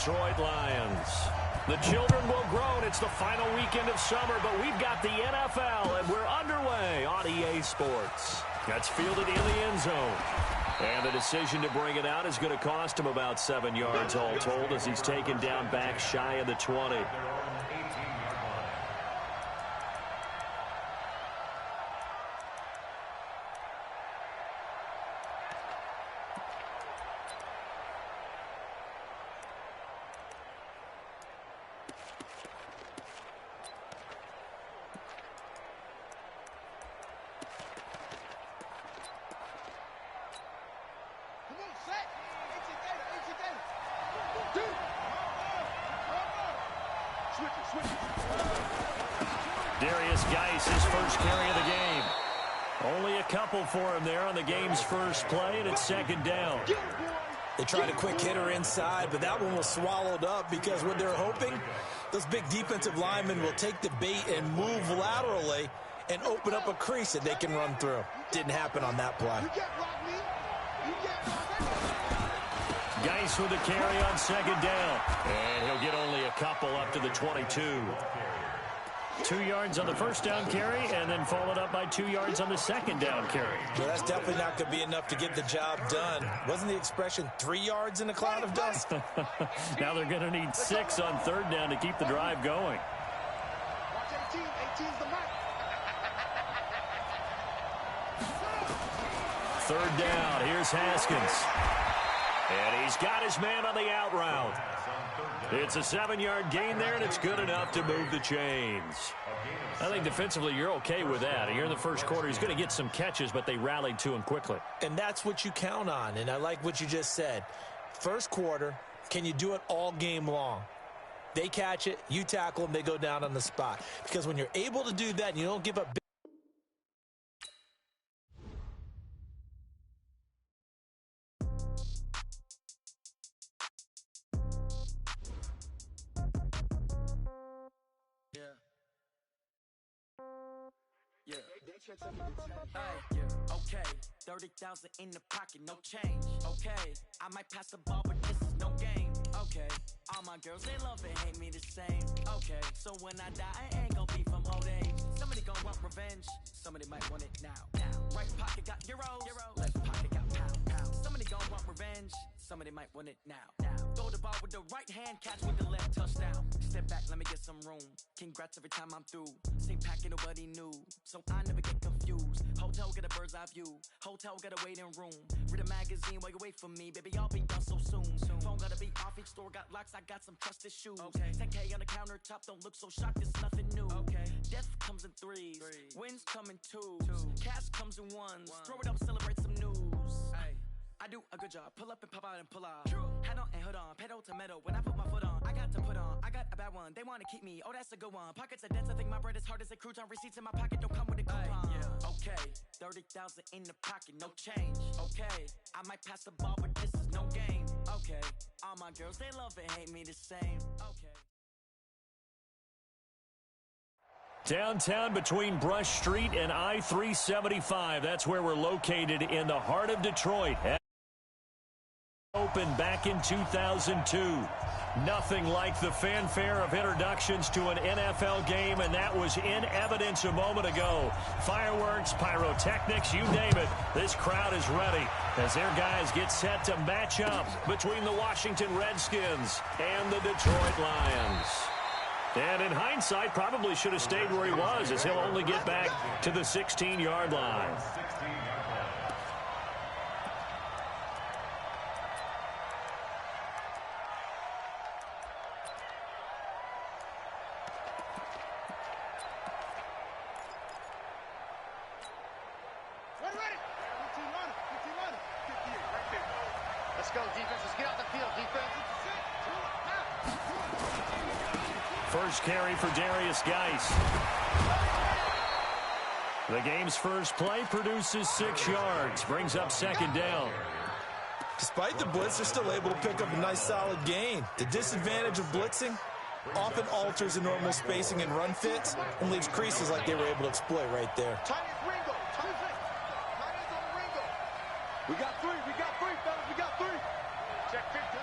Detroit Lions. The children will grow, and it's the final weekend of summer, but we've got the NFL, and we're underway on EA Sports. That's fielded in the end zone. And the decision to bring it out is going to cost him about 7 yards all told as he's taken down back shy of the 20. His first carry of the game. Only a couple for him there on the game's first play, and it's second down. They tried a quick hitter inside, but that one was swallowed up because what they're hoping, those big defensive linemen will take the bait and move laterally and open up a crease that they can run through. Didn't happen on that play. Geis with the carry on second down. And he'll get only a couple up to the 22. 2 yards on the first down carry, and then followed up by 2 yards on the second down carry. Well, that's definitely not going to be enough to get the job done. Wasn't the expression 3 yards in a cloud of dust? Now they're going to need 6 on third down to keep the drive going. Third down, here's Haskins. And he's got his man on the out route. It's a 7-yard gain there, and it's good enough to move the chains. I think defensively you're okay with that. Here in the first quarter, he's going to get some catches, but they rallied to him quickly. And that's what you count on, and I like what you just said. First quarter, can you do it all game long? They catch it, you tackle them, they go down on the spot. Because when you're able to do that and you don't give up big okay, 30,000 in the pocket, no change. Okay, I might pass the ball, but this is no game. Okay, all my girls, they love and hate me the same. Okay, so when I die, I ain't gonna be from old age. Somebody gonna want revenge, somebody might want it now. Right pocket got euros, left pocket got pound. Somebody gonna want revenge, somebody might want it now. Throw the ball with the right hand, catch with the left, touchdown. Step back, let me get some room. Congrats every time I'm through. Same packet, nobody knew, so I never get confused. Hotel get a bird's eye view. Hotel got a waiting room. Read a magazine while you wait for me, baby. I'll be done so soon. Phone gotta be off. Each store got locks. I got some trusted shoes. 10K on the countertop. Don't look so shocked. It's nothing new. Death comes in threes. Wins come in twos. Cash comes in ones. Throw it up, celebrate some news. I do a good job. Pull up and pop out and pull out. Head on and hood on. Pedal to metal. When I put my foot on, I got to put on. I got a bad one. They want to keep me. Oh, that's a good one. Pockets are dense. I think my bread is hard as a crouton. Receipts in my pocket don't come with a coupon. Okay, 30,000 in the pocket, no change. Okay, I might pass the ball, but this is no game. Okay, all my girls, they love and hate me the same. Okay. Downtown between Brush Street and I-375. That's where we're located in the heart of Detroit. Opened back in 2002. Nothing like the fanfare of introductions to an NFL game, and that was in evidence a moment ago. Fireworks, pyrotechnics, you name it. This crowd is ready as their guys get set to match up between the Washington Redskins and the Detroit Lions. And in hindsight, probably should have stayed where he was, as he'll only get back to the 16-yard line. First carry for Darius Geis. The game's first play produces 6 yards, brings up second down. Despite the blitz, they're still able to pick up a nice solid gain. The disadvantage of blitzing often alters the normal spacing and run fits and leaves creases like they were able to exploit right there. We got three, fellas, we got three. Check 15.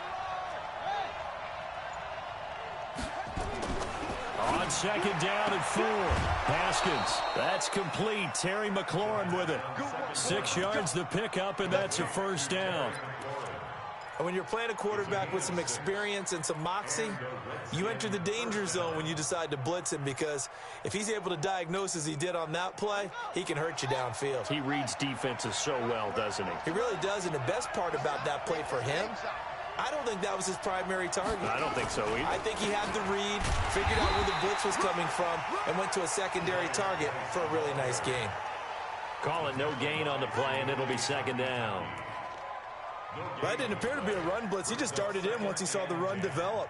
second down and 4. Haskins, that's complete. Terry McLaurin with it. 6 yards the pickup, and that's a first down. When you're playing a quarterback with some experience and some moxie, you enter the danger zone when you decide to blitz him, because if he's able to diagnose as he did on that play, he can hurt you downfield. He reads defenses so well, doesn't he? He really does, and the best part about that play for him, I don't think that was his primary target. I don't think so either. I think he had the read, figured out where the blitz was coming from, and went to a secondary target for a really nice gain. Call it no gain on the play, and it'll be second down. That didn't appear to be a run blitz. He just darted in once he saw the run develop.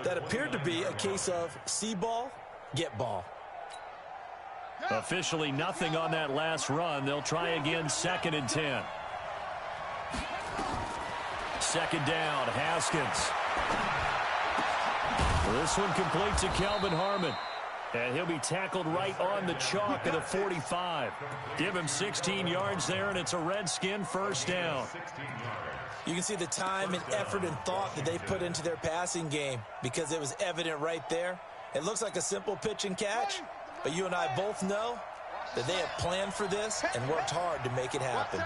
That appeared to be a case of see ball, get ball. Officially nothing on that last run. They'll try again, 2nd and 10. Second down, Haskins. This one complete to Kelvin Harmon. And he'll be tackled right on the chalk at the 45. Give him 16 yards there, and it's a Redskin first down. You can see the time and effort and thought that they put into their passing game, because it was evident right there. It looks like a simple pitch and catch, but you and I both know that they have planned for this and worked hard to make it happen.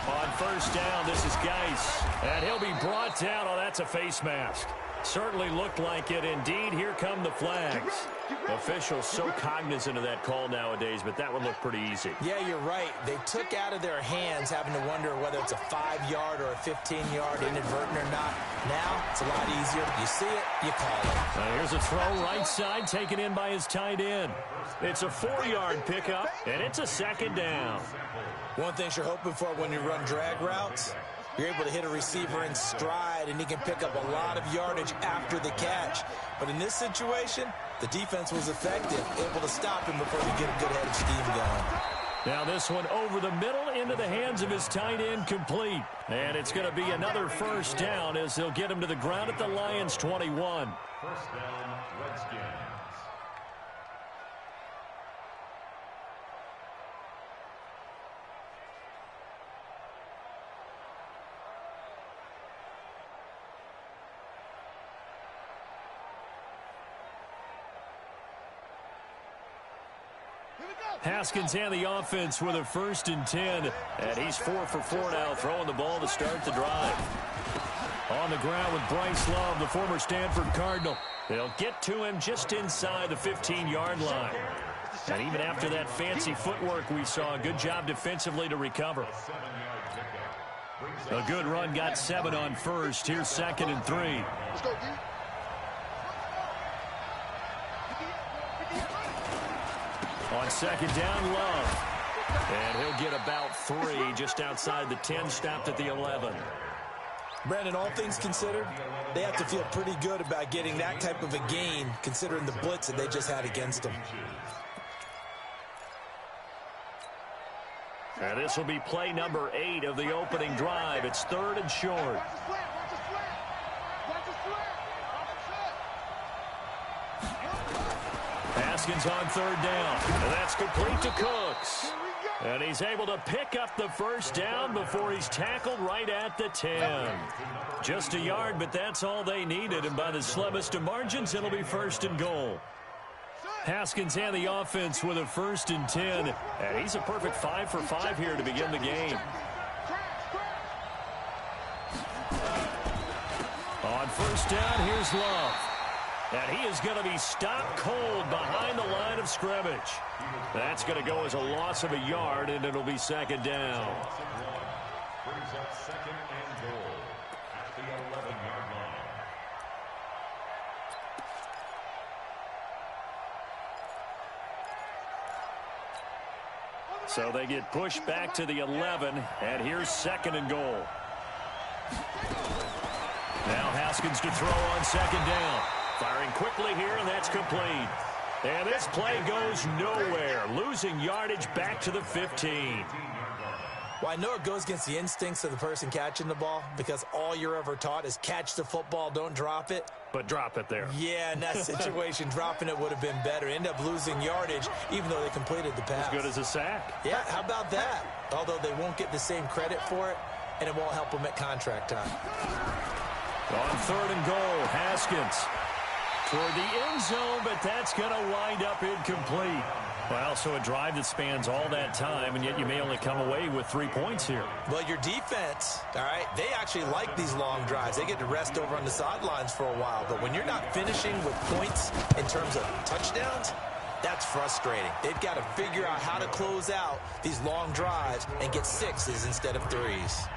On first down, this is Geis, and he'll be brought down. Oh, that's a face mask. Certainly looked like it. Indeed, here come the flags. Officials so cognizant of that call nowadays, but that one looked pretty easy. Yeah, you're right. They took out of their hands having to wonder whether it's a 5-yard or a 15-yard, inadvertent or not. Now, it's a lot easier. You see it, you call it. Now here's a throw right side, taken in by his tight end. It's a 4-yard pickup, and it's a second down. One thing you're hoping for when you run drag routes, you're able to hit a receiver in stride, and he can pick up a lot of yardage after the catch. But in this situation, the defense was effective, able to stop him before he get a good head of steam going. Now this one over the middle into the hands of his tight end, complete. And it's going to be another first down as they'll get him to the ground at the Lions' 21. First down, Redskins. Haskins and the offense with a 1st and 10. And he's 4 for 4 now, throwing the ball to start the drive. On the ground with Bryce Love, the former Stanford Cardinal. They'll get to him just inside the 15-yard line. And even after that fancy footwork we saw, a good job defensively to recover. A good run, got 7 on first. Here's 2nd and 3. On second down, Love. And he'll get about 3 just outside the 10, stopped at the 11. Brandon, all things considered, they have to feel pretty good about getting that type of a gain, considering the blitz that they just had against them. And this will be play number 8 of the opening drive. It's 3rd and short. Haskins on 3rd down. And that's complete to Cooks. And he's able to pick up the first down before he's tackled right at the 10. Just a yard, but that's all they needed. And by the slimmest of margins, it'll be 1st and goal. Haskins and the offense with a 1st and 10. And he's a perfect 5 for 5 here to begin the game. On first down, here's Love. And he is going to be stopped cold behind the line of scrimmage. That's going to go as a loss of a yard, and it'll be 2nd down. Brings up 2nd and goal at the 11-yard line. So they get pushed back to the 11, and here's 2nd and goal. Now Haskins to throw on 2nd down. Firing quickly here, and that's complete. And this play goes nowhere, losing yardage back to the 15. Well, I know it goes against the instincts of the person catching the ball, because all you're ever taught is catch the football, don't drop it. But drop it there. Yeah, in that situation, dropping it would have been better. End up losing yardage, even though they completed the pass. As good as a sack. Yeah, how about that? Although they won't get the same credit for it, and it won't help them at contract time. On 3rd and goal, Haskins. toward the end zone, but that's going to wind up incomplete. Well, so a drive that spans all that time, and yet you may only come away with 3 points here. Well, your defense, all right, they actually like these long drives. They get to rest over on the sidelines for a while. But when you're not finishing with points in terms of touchdowns, that's frustrating. They've got to figure out how to close out these long drives and get 6s instead of 3s.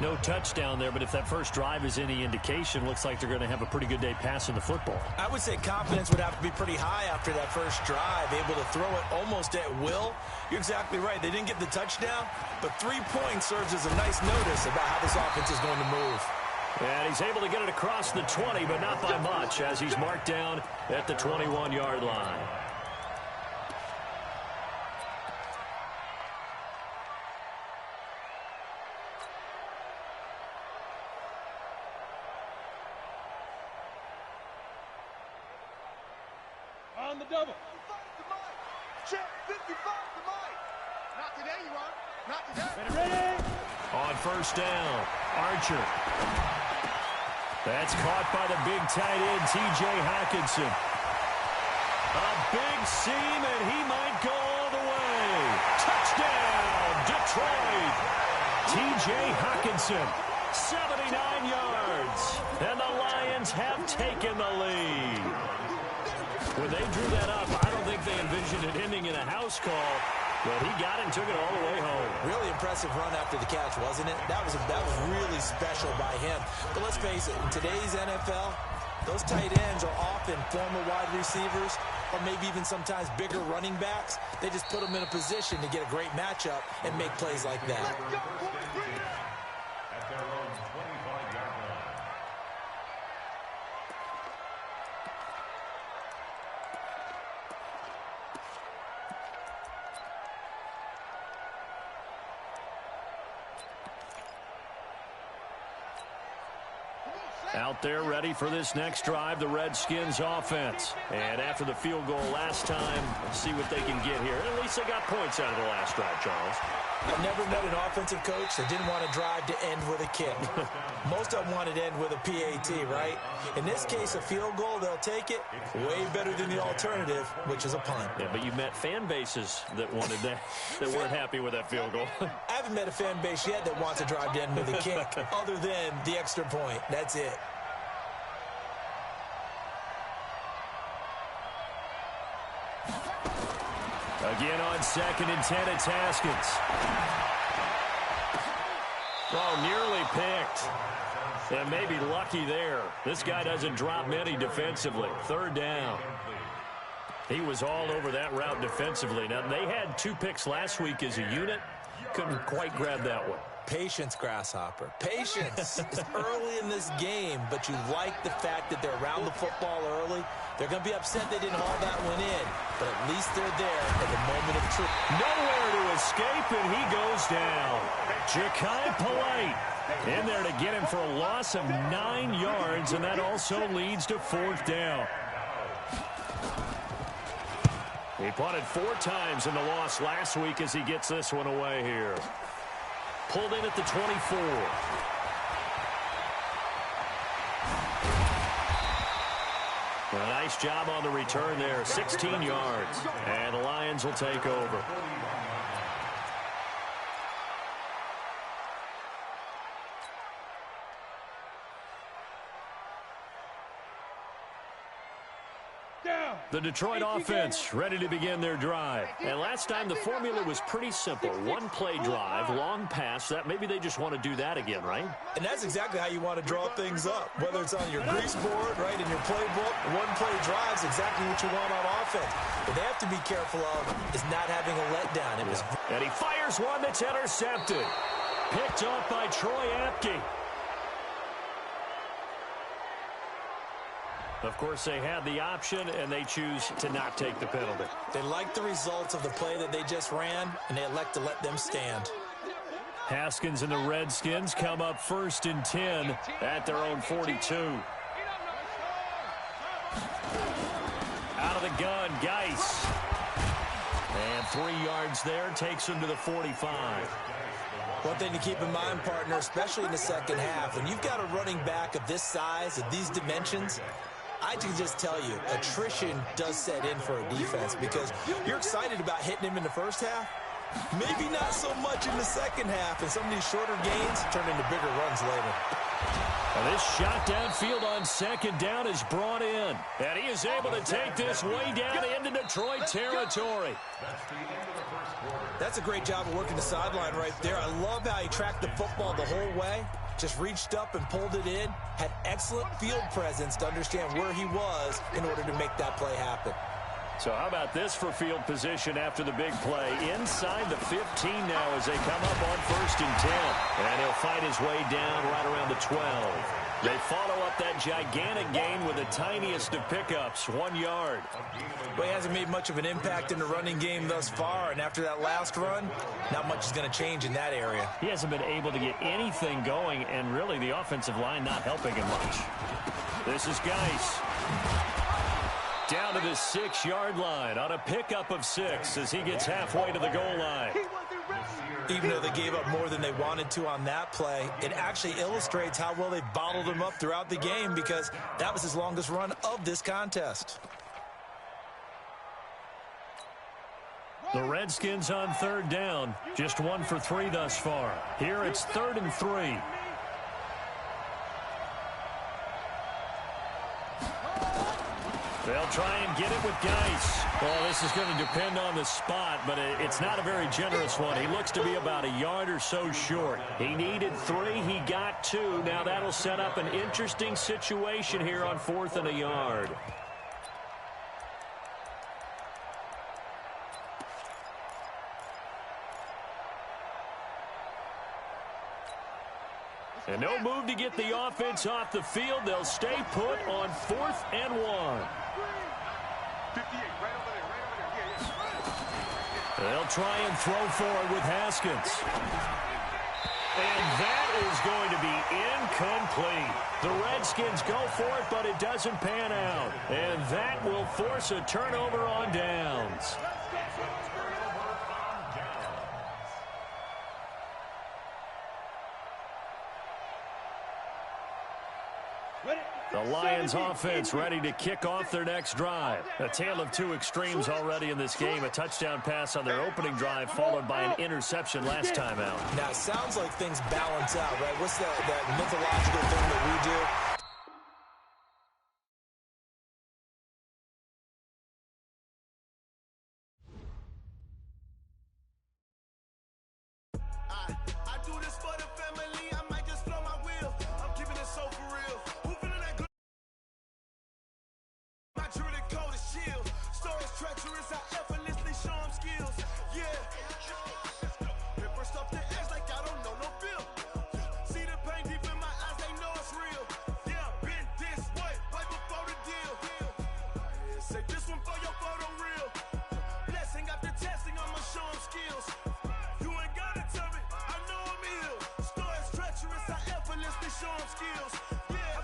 No touchdown there, but if that first drive is any indication, looks like they're going to have a pretty good day passing the football. I would say confidence would have to be pretty high after that first drive, able to throw it almost at will. You're exactly right. They didn't get the touchdown, but 3 points serves as a nice notice about how this offense is going to move. And he's able to get it across the 20, but not by much, as he's marked down at the 21-yard line. On the double. 55 to Mike. Check 55 to Mike. Not today, you are. Not today. Ready? On first down, Archer. That's caught by the big tight end, T.J. Hockenson. A big seam, and he might go all the way. Touchdown, Detroit. T.J. Hockenson, 79 yards. And the Lions have taken the lead. When they drew that up, I don't think they envisioned it ending in a house call, but he got it and took it all the way home. Really impressive run after the catch, wasn't it? That was really special by him. But let's face it, in today's NFL, those tight ends are often former wide receivers or maybe even sometimes bigger running backs. They just put them in a position to get a great matchup and make plays like that. At their own 25-yard line. Out there ready for this next drive, the Redskins offense. And after the field goal last time, let's see what they can get here. At least they got points out of the last drive, Charles. I've never met an offensive coach that didn't want to drive to end with a kick. Most of them wanted to end with a PAT, right? In this case, a field goal, they'll take it. Way better than the alternative, which is a punt. Yeah, but you met fan bases that wanted that, that weren't happy with that field goal. I haven't met a fan base yet that wants to drive to end with a kick, other than the extra point. That's it. Again on 2nd and 10, it's Haskins. Oh, nearly picked. And maybe lucky there. This guy doesn't drop many defensively. 3rd down. He was all over that route defensively. Now, they had 2 picks last week as a unit. Couldn't quite grab that one. Patience, Grasshopper. Patience. It's early in this game, but you like the fact that they're around the football early. They're going to be upset they didn't haul that one in, but at least they're there at the moment of truth. Nowhere to escape, and he goes down. Ja'Kai Polite in there to get him for a loss of 9 yards, and that also leads to 4th down. He punted 4 times in the loss last week as he gets this one away here. Pulled in at the 24. A nice job on the return there, 16 yards. And the Lions will take over. The Detroit offense ready to begin their drive. And last time the formula was pretty simple. 1-play drive, long pass. That maybe they just want to do that again, right? And that's exactly how you want to draw things up. Whether it's on your grease board, right, in your playbook, 1-play drive is exactly what you want on offense. What they have to be careful of is not having a letdown. And he fires one that's intercepted. Picked off by Troy Apke. Of course, they had the option, and they choose to not take the penalty. They like the results of the play that they just ran, and they elect to let them stand. Haskins and the Redskins come up 1st and 10 at their own 42. Out of the gun, Geis. And 3 yards there takes him to the 45. One thing to keep in mind, partner, especially in the second half, when you've got a running back of this size, of these dimensions, I can just tell you, attrition does set in for a defense because you're excited about hitting him in the first half. Maybe not so much in the second half, and some of these shorter gains turn into bigger runs later. And this shot downfield on second down is brought in. And he is able to take this way down into Detroit territory. That's a great job of working the sideline right there. I love how he tracked the football the whole way. Just reached up and pulled it in. Had excellent field presence to understand where he was in order to make that play happen. So how about this for field position after the big play? Inside the 15 now as they come up on 1st and 10. And he'll fight his way down right around the 12. They follow up that gigantic gain with the tiniest of pickups, 1 yard. Well, he hasn't made much of an impact in the running game thus far, and after that last run, not much is going to change in that area. He hasn't been able to get anything going, and really the offensive line not helping him much. This is Geis. Down to the 6-yard line on a pickup of 6 as he gets halfway to the goal line. Even though they gave up more than they wanted to on that play, it actually illustrates how well they bottled him up throughout the game because that was his longest run of this contest. The Redskins on 3rd down, just 1 for 3 thus far. Here it's 3rd and 3. They'll try and get it with Geis. Well, this is going to depend on the spot, but it's not a very generous one. He looks to be about a yard or so short. He needed 3. He got 2. Now that'll set up an interesting situation here on 4th and a yard. And no move to get the offense off the field. They'll stay put on 4th and 1. They'll try and throw forward with Haskins. And that is going to be incomplete. The Redskins go for it, but it doesn't pan out. And that will force a turnover on downs. The Lions offense ready to kick off their next drive. A tale of 2 extremes already in this game. A touchdown pass on their opening drive followed by an interception last time out. Now, it sounds like things balance out, right? What's that mythological thing that we do? I do this for the family. I might just blow my wheel. I'm keeping it so for real. Who feeling that good? My jewelry code is chill. Stories treacherous. I effortlessly show them skills. Yeah. Paper stuff the edge like I don't know no bill. See the pain deep in my eyes. They know it's real. Yeah, been this way before the deal. Say this one for your photo reel. Blessing after testing. I'ma show them skills. Show them skills. Yeah,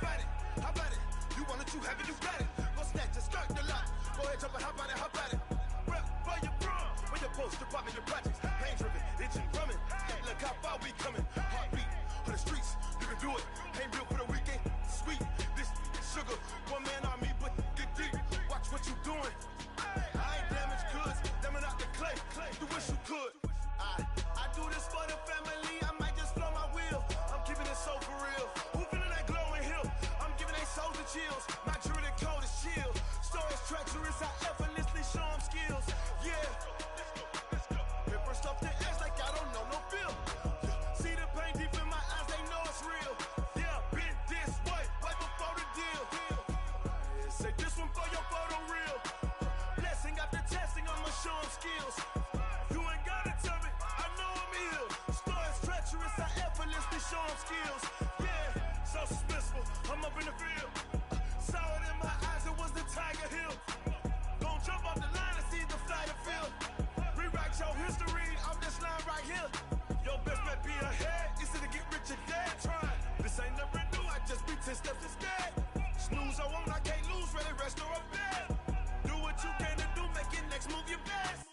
how about it? You want it, you have it, you got it. Go snatch it, skirt the lot. Go ahead, jump it, how about it? Rep for your bro, when your post, department, your projects. Pain driven, itching, drumming. Look how far we coming. Heartbeat on the streets, you can do it. Ain't built for the weekend. Sweet, this sugar. One man army, but get deep. Watch what you doing. I ain't damaged goods, them are not the clay. You wish you could. I do this for the family. I might just blow my wheel. I'm keeping it so for real. Who feeling that glowing hill? I'm giving they souls the chills. My jewelry code is chill. Stories treacherous. I effortlessly show them skills. Yeah. Paper stuff the edge like I don't know no bill. See the pain deep in my eyes. They know it's real. Yeah, been this way before the deal. Say this one for your photo reel. Blessing after testing. I'ma show them skills. You ain't gotta tell me. I know I'm ill. Stories treacherous. I effortlessly show them skills. Yeah, so suspenseful. I'm up in the field. Saw it in my eyes. It was the Tiger Hill. Gon' jump off the line and see the flight of field. Rewrite your history off this line right here. Your best bet be ahead. It's to get rich or dead. Try. This ain't never new. I just be 10 steps instead. Snooze I won't. I can't lose. Ready, rest or a bed. Do what you can to do. Make it next move your best.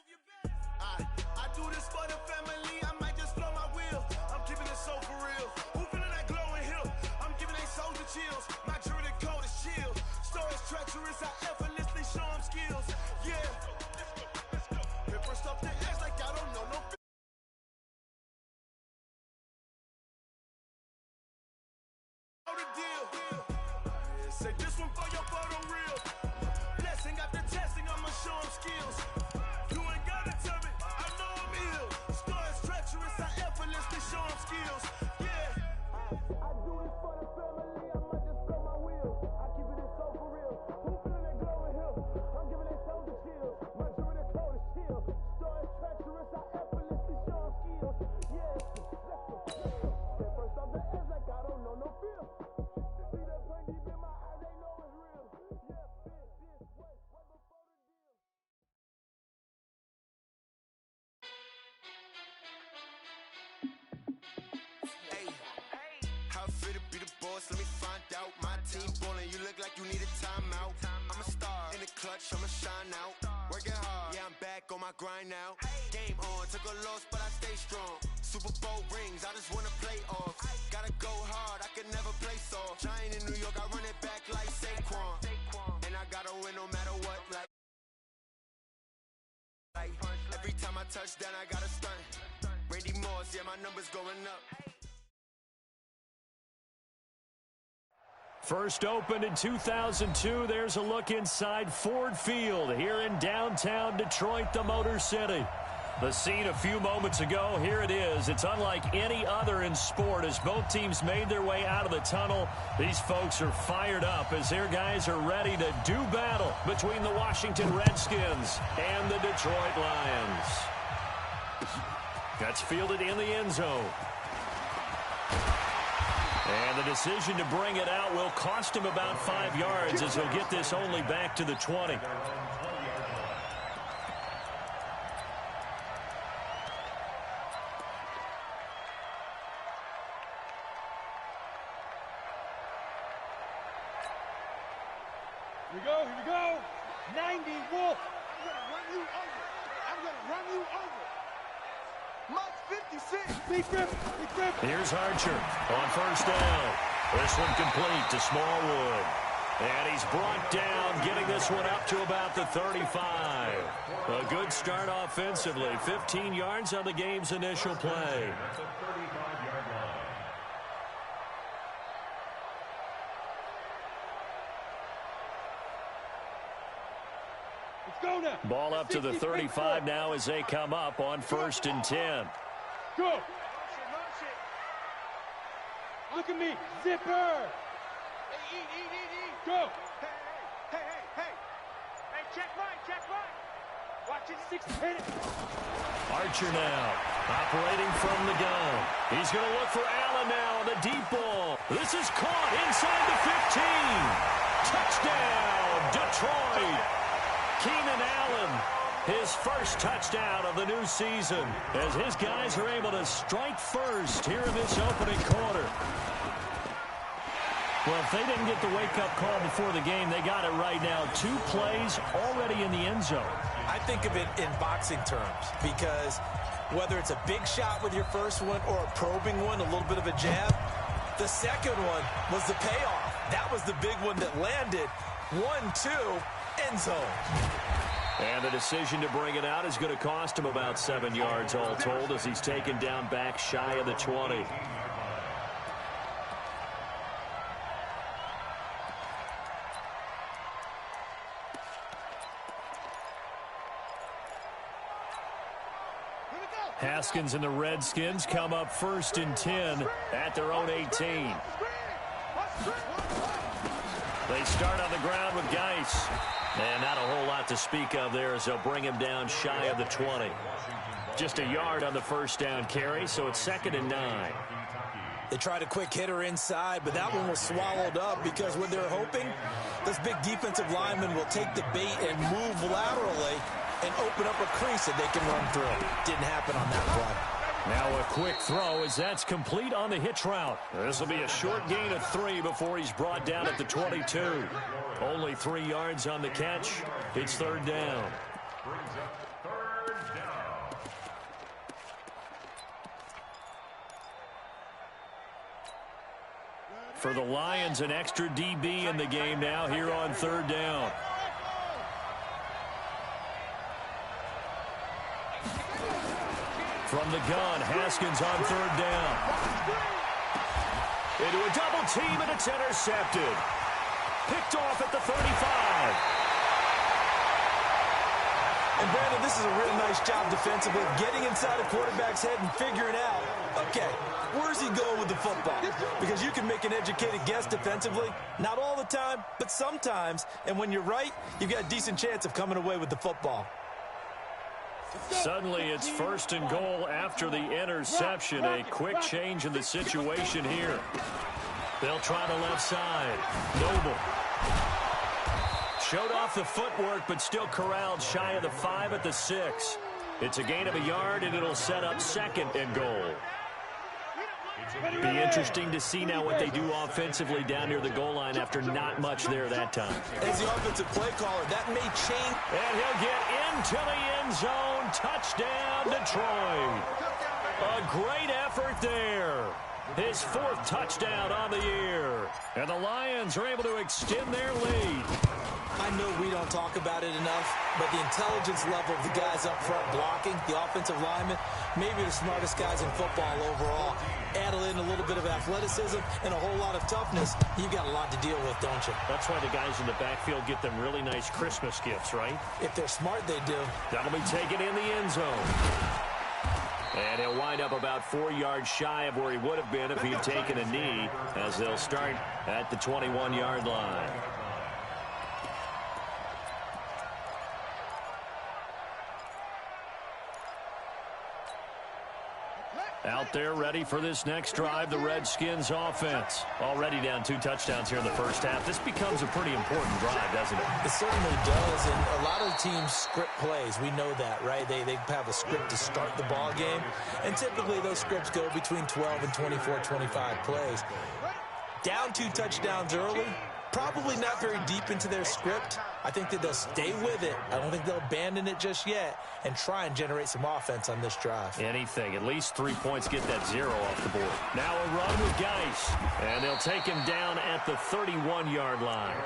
I do this for the family. I might just blow my wheel. I'm keeping it so for real. Who feeling that glowing hill? I'm giving they souls the chills. My the deal. Say this one for your photo reel. Blessing after testing, I'ma show him skills. You ain't gotta tell me, I know I'm ill. Stories treacherous, I effortlessly show him skills. Yeah. I do this for the family, I might just blow my wheels. I keep it so for real. Who feeling that glow in here? I'm giving it soldier chills. My jewelry the cold is chill. Stories treacherous, I effortlessly show him skills. Yeah. Let's go. Step first off the edge like I don't know no fear. See that pain deep in my eyes, they know it's real. Yeah, this way before the deal. Hey, how fit to be the boss? Let me find out. My team ballin', you look like you need a timeout. I'm a star in the clutch, I'ma shine out. Working hard, yeah, I'm back on my grind now. Game on, took a loss, but I stay strong. Super Bowl rings, I just wanna play off. Gotta go hard, I can never play soft. Giant in New York, I run it back like Saquon. And I gotta win no matter what, like every time I touch down, I gotta stunt. Randy Moss, yeah, my numbers going up. First opened in 2002. There's a look inside Ford Field here in downtown Detroit, the Motor City. The scene a few moments ago, here it is. It's unlike any other in sport as both teams made their way out of the tunnel. These folks are fired up as their guys are ready to do battle between the Washington Redskins and the Detroit Lions. That's fielded in the end zone. And the decision to bring it out will cost him about 5 yards as he'll get this only back to the 20. Here we go. 90 Wolf. I'm going to run you over. I'm going to run you over. Mike 56. Big grip. Here's Archer on first down. This one complete to Smallwood. And he's brought down, getting this one up to about the 35. A good start offensively. 15 yards on the game's initial play. Go now. Ball up to the 35 now as they come up on 1st and 10. Go. Look at me. Zipper. Hey, eat. Go. Hey. Hey, check mine. Watch it, 6 hit it. Archer now operating from the gun. He's going to look for Allen now on the deep ball. This is caught inside the 15. Touchdown, Detroit. Keenan Allen, his first touchdown of the new season, as his guys are able to strike first here in this opening quarter. Well, if they didn't get the wake-up call before the game, they got it right now. 2 plays already in the end zone. I think of it in boxing terms because whether it's a big shot with your first one or a probing one, a little bit of a jab, the second one was the payoff. That was the big one that landed. 1-2. End zone. And the decision to bring it out is going to cost him about 7 yards all told as he's taken down back shy of the 20. Haskins and the Redskins come up 1st and 10 at their own 18. They start on the ground with Geis. And not a whole lot to speak of there as they'll bring him down shy of the 20. Just a yard on the first down carry, so it's 2nd and 9. They tried a quick hitter inside, but that one was swallowed up because what they're hoping, this big defensive lineman will take the bait and move laterally and open up a crease that they can run through. Didn't happen on that play. Now a quick throw as that's complete on the hitch route. This will be a short gain of 3 before he's brought down at the 22. Only 3 yards on the catch. It's 3rd down. For the Lions, an extra DB in the game now here on 3rd down. From the gun, Haskins on 3rd down. Into a double team, and it's intercepted. Picked off at the 35. And Brandon, this is a real nice job defensively, getting inside a quarterback's head and figuring out, okay, where's he going with the football? Because you can make an educated guess defensively, not all the time, but sometimes. And when you're right, you've got a decent chance of coming away with the football. Suddenly, it's 1st and goal after the interception. A quick change in the situation here. They'll try the left side. Noble. Showed off the footwork, but still corralled shy of the 5 at the 6. It's a gain of a yard, and it'll set up 2nd and goal. Be interesting to see now what they do offensively down near the goal line after not much there that time. As the offensive play caller, that may change. And he'll get into the end zone. Touchdown, Detroit. A great effort there. His 4th touchdown on the year. And the Lions are able to extend their lead. I know we don't talk about it enough, but the intelligence level of the guys up front blocking, the offensive linemen, maybe the smartest guys in football overall. Add in a little bit of athleticism and a whole lot of toughness, you've got a lot to deal with, don't you? That's why the guys in the backfield get them really nice Christmas gifts, right? If they're smart, they do. That'll be taken in the end zone. And he'll wind up about 4 yards shy of where he would have been if he had taken a knee, as they'll start at the 21-yard line. Out there ready for this next drive, the Redskins offense. Already down 2 touchdowns here in the first half. This becomes a pretty important drive, doesn't it? It certainly does, and a lot of teams script plays. We know that, right? They have a script to start the ball game, and typically those scripts go between 12 and 24, 25 plays. Down 2 touchdowns early, probably not very deep into their script. I think that they'll stay with it. I don't think they'll abandon it just yet and try and generate some offense on this drive. Anything. At least 3 points, get that 0 off the board. Now a run with Geis, and they'll take him down at the 31-yard line.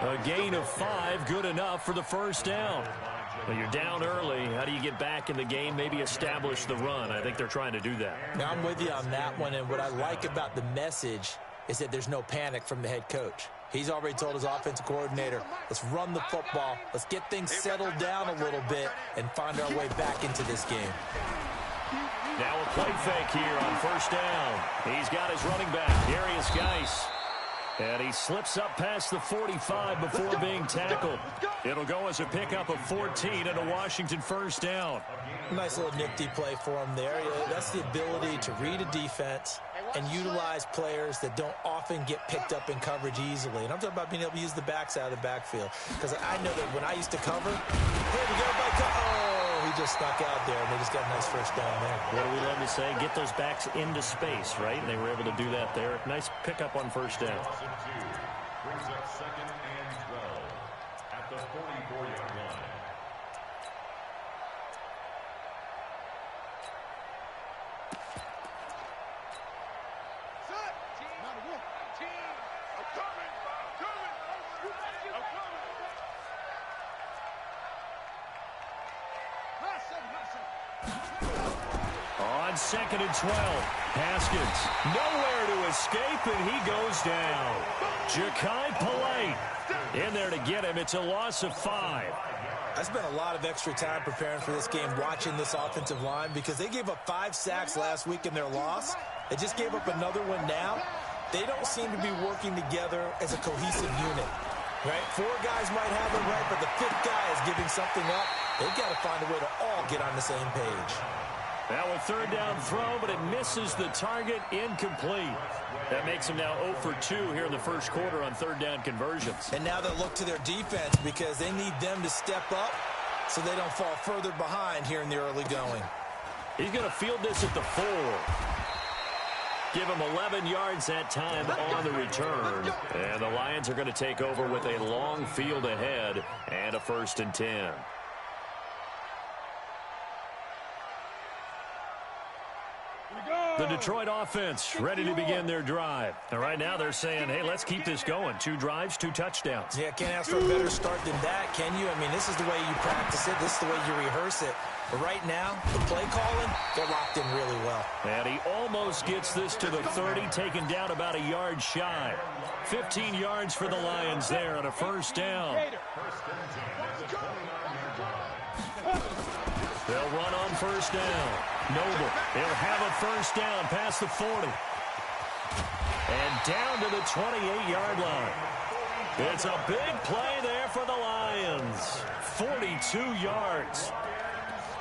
A gain of 5, good enough for the first down. Well, you're down early. How do you get back in the game, maybe establish the run? I think they're trying to do that. Now, I'm with you on that one, and what I like about the message is that there's no panic from the head coach. He's already told his offensive coordinator, let's run the football, let's get things settled down a little bit and find our way back into this game. Now a play fake here on first down. He's got his running back, Darius Geis. And he slips up past the 45 before being tackled. It'll go as a pickup of 14 and a Washington first down. Nice little nifty play for him there. That's the ability to read a defense and utilize players that don't often get picked up in coverage easily. And I'm talking about being able to use the backs out of the backfield. Because I know that when I used to cover, hey, we got everybody oh, he just snuck out there, and they just got a nice first down there. What do we love to say? Get those backs into space, right? And they were able to do that there. Nice pickup on first down. Brings up 2nd and 12 at the 44-yard line. On 2nd and 12, Haskins nowhere to escape, and he goes down. Ja'Kai Polite in there to get him. It's a loss of 5. I spent a lot of extra time preparing for this game, watching this offensive line, because they gave up 5 sacks last week in their loss. They just gave up another one now. They don't seem to be working together as a cohesive unit, right? 4 guys might have it right, but the 5th guy is giving something up. They've got to find a way to all get on the same page. Now a third down throw, but it misses the target, incomplete. That makes them now 0 for 2 here in the first quarter on third down conversions. And now they'll look to their defense because they need them to step up so they don't fall further behind here in the early going. He's going to field this at the 4. Give him 11 yards that time on the return. And the Lions are going to take over with a long field ahead and a 1st and 10. The Detroit offense ready to begin their drive. And right now they're saying, hey, let's keep this going. 2 drives, 2 touchdowns. Yeah, can't ask for a better start than that, can you? I mean, this is the way you practice it. This is the way you rehearse it. But right now, the play calling, they're locked in really well. And he almost gets this to the 30, taken down about a yard shy. 15 yards for the Lions there on a first down. They'll run on first down. Noble, he'll have a first down past the 40. And down to the 28-yard line. It's a big play there for the Lions. 42 yards.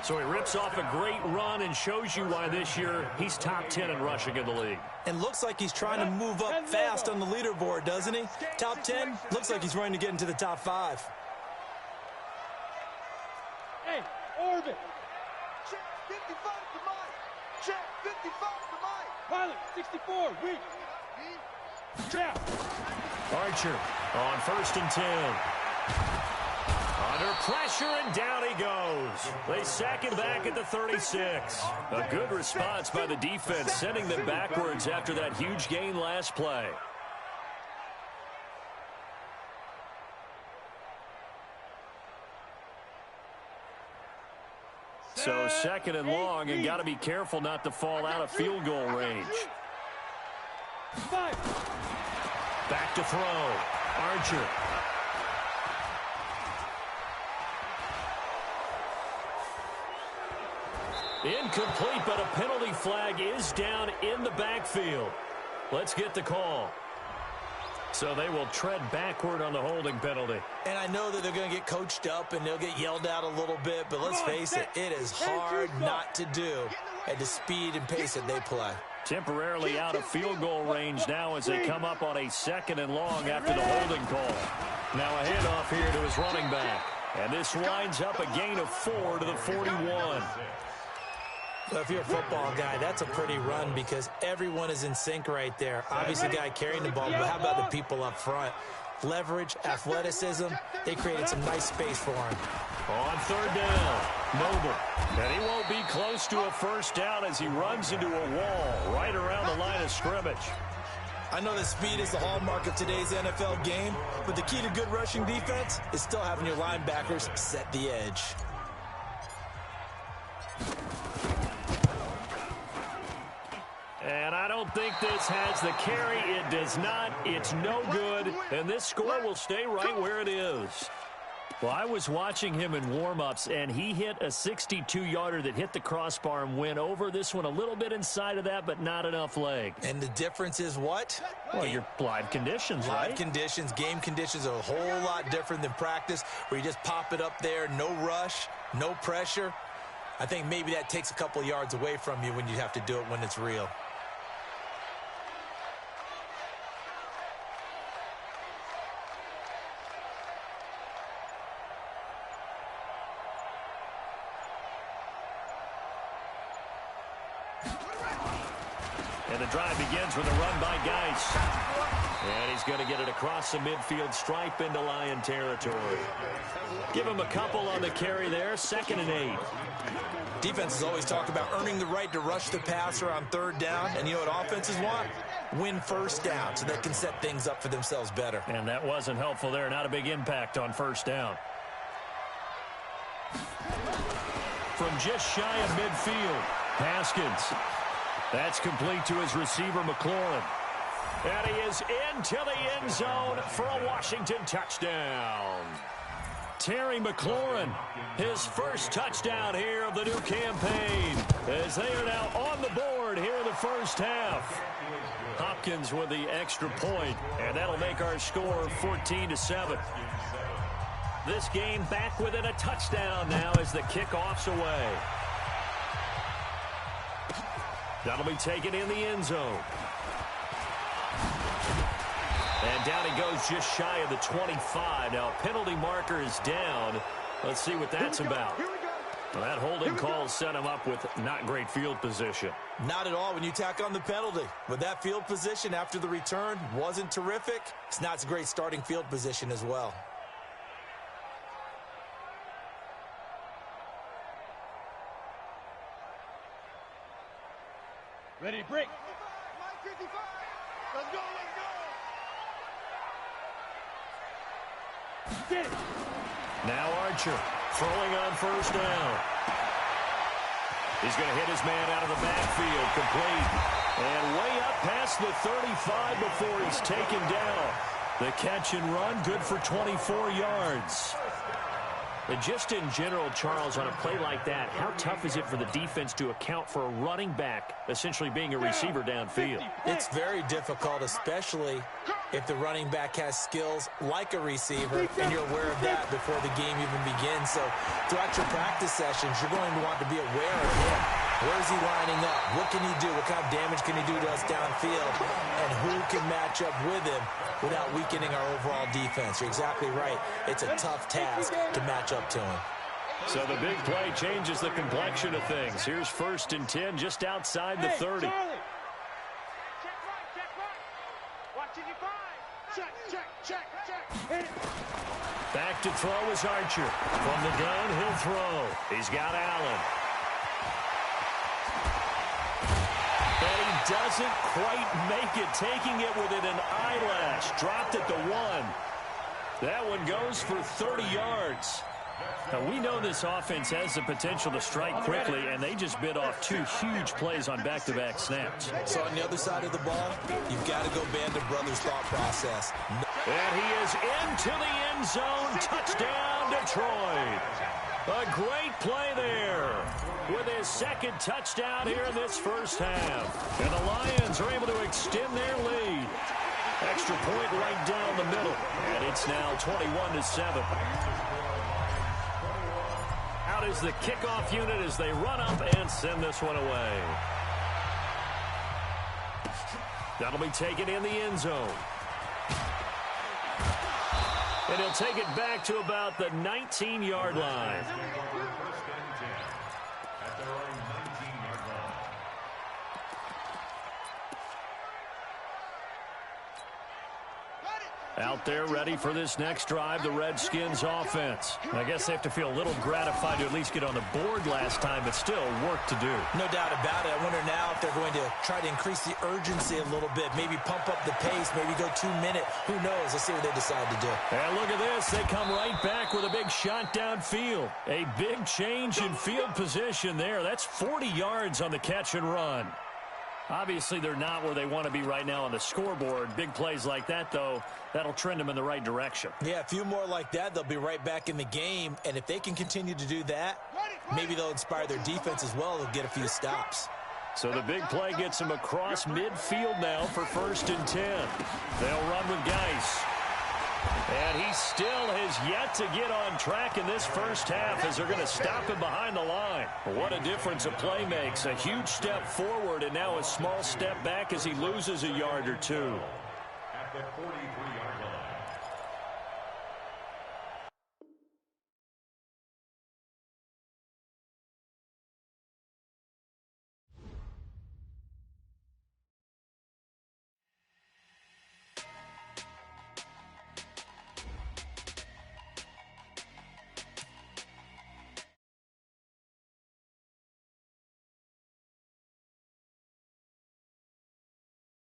So he rips off a great run and shows you why this year he's top 10 in rushing in the league. And looks like he's trying to move up fast on the leaderboard, doesn't he? Top 10, looks like he's running to get into the top 5. Hey, Orbit. Check 55 to Mike. Check 55 to Mike. Pilot 64, weak. Check. Archer on first and 10. Under pressure, and down he goes. They sack him back at the 36. A good response by the defense, sending them backwards after that huge gain last play. So second and long, and got to be careful not to fall out of field goal range. Back to throw. Archer. Incomplete, but a penalty flag is down in the backfield. Let's get the call. So they will tread backward on the holding penalty. And I know that they're going to get coached up and they'll get yelled at a little bit, but let's face it, it is hard not to do at the speed and pace that they play. Temporarily out of field goal range now as they come up on a second and long after the holding call. Now a handoff here to his running back. And this winds up a gain of 4 to the 41. Well, if you're a football guy, that's a pretty run because everyone is in sync right there. Obviously, the guy carrying the ball, but how about the people up front? Leverage, athleticism, they created some nice space for him. On third down, Noble. And he won't be close to a first down as he runs into a wall right around the line of scrimmage. I know that speed is the hallmark of today's NFL game, but the key to good rushing defense is still having your linebackers set the edge. And I don't think this has the carry. It does not. It's no good. And this score will stay right where it is. Well, I was watching him in warm-ups, and he hit a 62-yarder that hit the crossbar and went over. This one a little bit inside of that, but not enough leg. And the difference is what? Well, your live conditions, right? Live conditions, game conditions are a whole lot different than practice, where you just pop it up there, no rush, no pressure. I think maybe that takes a couple yards away from you when you have to do it when it's real. And the drive begins with a run by Geis. And he's going to get it across the midfield stripe into Lion territory. Give him a couple on the carry there, 2nd and 8. Defenses always talk about earning the right to rush the passer on third down. And you know what offenses want? Win first down so they can set things up for themselves better. And that wasn't helpful there. Not a big impact on first down. From just shy of midfield, Haskins. That's complete to his receiver, McLaurin. And he is into the end zone for a Washington touchdown. Terry McLaurin, his first touchdown here of the new campaign, as they are now on the board here in the first half. Hopkins with the extra point, and that'll make our score 14-7. This game back within a touchdown now as the kickoff's away. That'll be taken in the end zone. And down he goes just shy of the 25. Now, penalty marker is down. Let's see what that's about. Well, that holding call set him up with not great field position. Not at all when you tack on the penalty. But that field position after the return wasn't terrific. It's not a great starting field position as well. Ready to break. Let's go, let's go. Now Archer throwing on first down. He's going to hit his man out of the backfield, complete. And way up past the 35 before he's taken down. The catch and run, good for 24 yards. And just in general, Charles, on a play like that, how tough is it for the defense to account for a running back essentially being a receiver downfield? It's very difficult, especially if the running back has skills like a receiver, and you're aware of that before the game even begins. So throughout your practice sessions, you're going to want to be aware of him. Where is he lining up? What can he do? What kind of damage can he do to us downfield? And who can match up with him without weakening our overall defense? You're exactly right. It's a tough task to match up to him. So the big play changes the complexion of things. Here's 1st and 10 just outside the 30. Back to throw is Archer. From the gun, he'll throw. He's got Allen. And he doesn't quite make it, taking it within an eyelash. Dropped at the 1. That one goes for 30 yards. Now, we know this offense has the potential to strike quickly, and they just bit off 2 huge plays on back-to-back snaps. So on the other side of the ball, you've got to go Band of Brothers thought process. And he is into the end zone. Touchdown, Detroit. A great play there with his 2nd touchdown here in this first half. And the Lions are able to extend their lead. Extra point right down the middle. And it's now 21-7. Out is the kickoff unit as they run up and send this one away. That'll be taken in the end zone. And he'll take it back to about the 19-yard line. Out there ready for this next drive, the Redskins offense. I guess they have to feel a little gratified to at least get on the board last time, but still work to do. No doubt about it. I wonder now if they're going to try to increase the urgency a little bit, maybe pump up the pace, maybe go 2-minute. Who knows? Let's see what they decide to do. And look at this. They come right back with a big shot downfield. A big change in field position there. That's 40 yards on the catch and run. Obviously, they're not where they want to be right now on the scoreboard. Big plays like that, though, that'll trend them in the right direction. Yeah, a few more like that, they'll be right back in the game. And if they can continue to do that, maybe they'll inspire their defense as well. They'll get a few stops. So the big play gets them across midfield now for 1st and 10. They'll run with Geis. And he still has yet to get on track in this first half as they're going to stop him behind the line. What a difference a play makes. A huge step forward and now a small step back as he loses a yard or 2. At the 43-yard line.